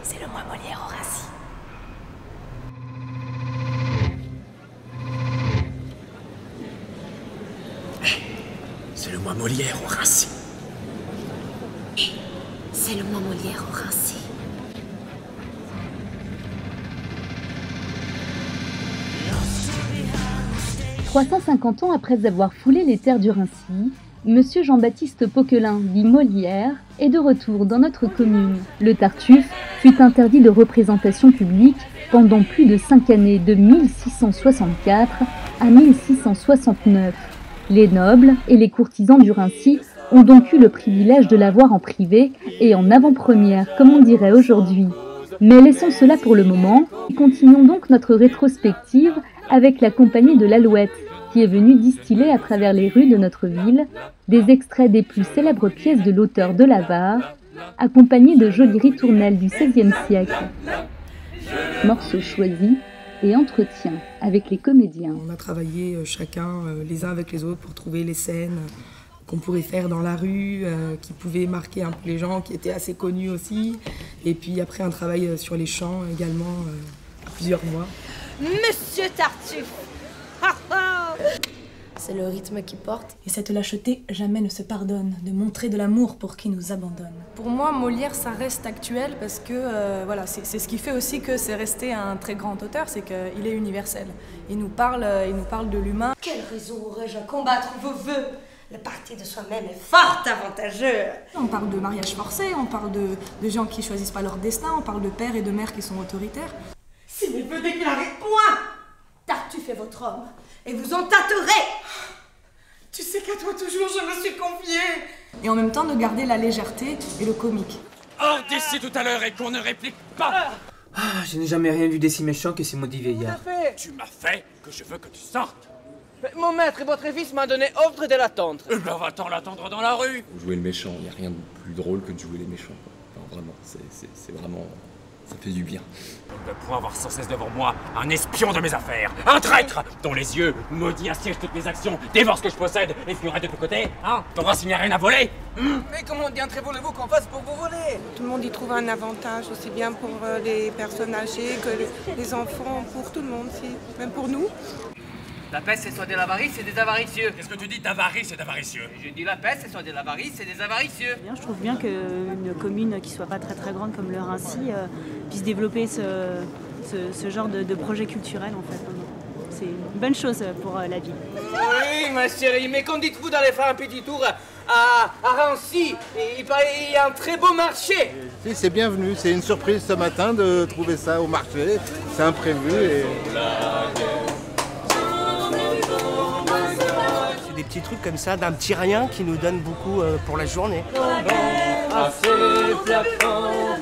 C'est le mois Molière au Rassis. C'est le mois Molière au Rassis. C'est le mois Molière au Rassis. 350 ans après avoir foulé les terres du Raincy, Monsieur Jean-Baptiste Poquelin, dit Molière, est de retour dans notre commune. Le Tartuffe fut interdit de représentation publique pendant plus de 5 années, de 1664 à 1669. Les nobles et les courtisans du Raincy ont donc eu le privilège de la voir en privé et en avant-première, comme on dirait aujourd'hui. Mais laissons cela pour le moment et continuons donc notre rétrospective avec la compagnie de l'Alouette, qui est venue distiller à travers les rues de notre ville des extraits des plus célèbres pièces de l'auteur de l'Avare, accompagnés de jolies ritournelles du XVIe siècle. Morceaux choisis et entretiens avec les comédiens. On a travaillé chacun les uns avec les autres pour trouver les scènes qu'on pourrait faire dans la rue, qui pouvaient marquer un peu les gens, qui étaient assez connus aussi. Et puis après un travail sur les chants également, à plusieurs voix. Monsieur Tartuffe. C'est le rythme qui porte. Et cette lâcheté jamais ne se pardonne, de montrer de l'amour pour qui nous abandonne. Pour moi, Molière, ça reste actuel parce que voilà, c'est ce qui fait aussi que c'est resté un très grand auteur, c'est qu'il est universel. Il nous parle de l'humain. Quelle raison aurais-je à combattre vos vœux? Le parti de soi-même est fort avantageux. On parle de mariage forcé, on parle de gens qui choisissent pas leur destin, on parle de pères et de mères qui sont autoritaires. Si mes vœux déclarés point, Tartuffe est votre homme, et vous en tâterez. Tu sais qu'à toi toujours je me suis confiée. Et en même temps de garder la légèreté et le comique. Hors d'ici tout à l'heure et qu'on ne réplique pas. Je n'ai jamais rien vu d'aussi méchant que ces maudits vieillards. Tu m'as fait que je veux que tu sortes. Mais mon maître et votre fils m'a donné ordre de l'attendre. Ben va-t'en l'attendre dans la rue. Jouer le méchant, il n'y a rien de plus drôle que de jouer les méchants. Enfin, vraiment, c'est vraiment... ça fait du bien. De pouvoir avoir sans cesse devant moi un espion de mes affaires, un traître dont les yeux, maudits, assiègent toutes mes actions, dévorent ce que je possède et fuiraient de tous côtés, hein? T'auras s'il n'y a rien à voler. Mais comment diantre voulez-vous qu'on fasse pour vous voler? Tout le monde y trouve un avantage, aussi bien pour les personnes âgées que les enfants, pour tout le monde, même pour nous. La peste, c'est soit de l'avarice et des avaricieux. Qu'est-ce que tu dis d'avarice et d'avaricieux? Je dis la peste, c'est soit de l'avarice et des avaricieux. Je trouve bien qu'une commune qui soit pas très très grande comme le Raincy puisse développer ce genre de projet culturel en fait. C'est une bonne chose pour la ville. Oui ma chérie, mais qu'en dites-vous d'aller faire un petit tour à Raincy? Il paraît qu'il y a un très beau marché. Si, c'est bienvenu, c'est une surprise ce matin de trouver ça au marché. C'est imprévu et... Des petits trucs comme ça, d'un petit rien qui nous donne beaucoup pour la journée. À ces plafonds,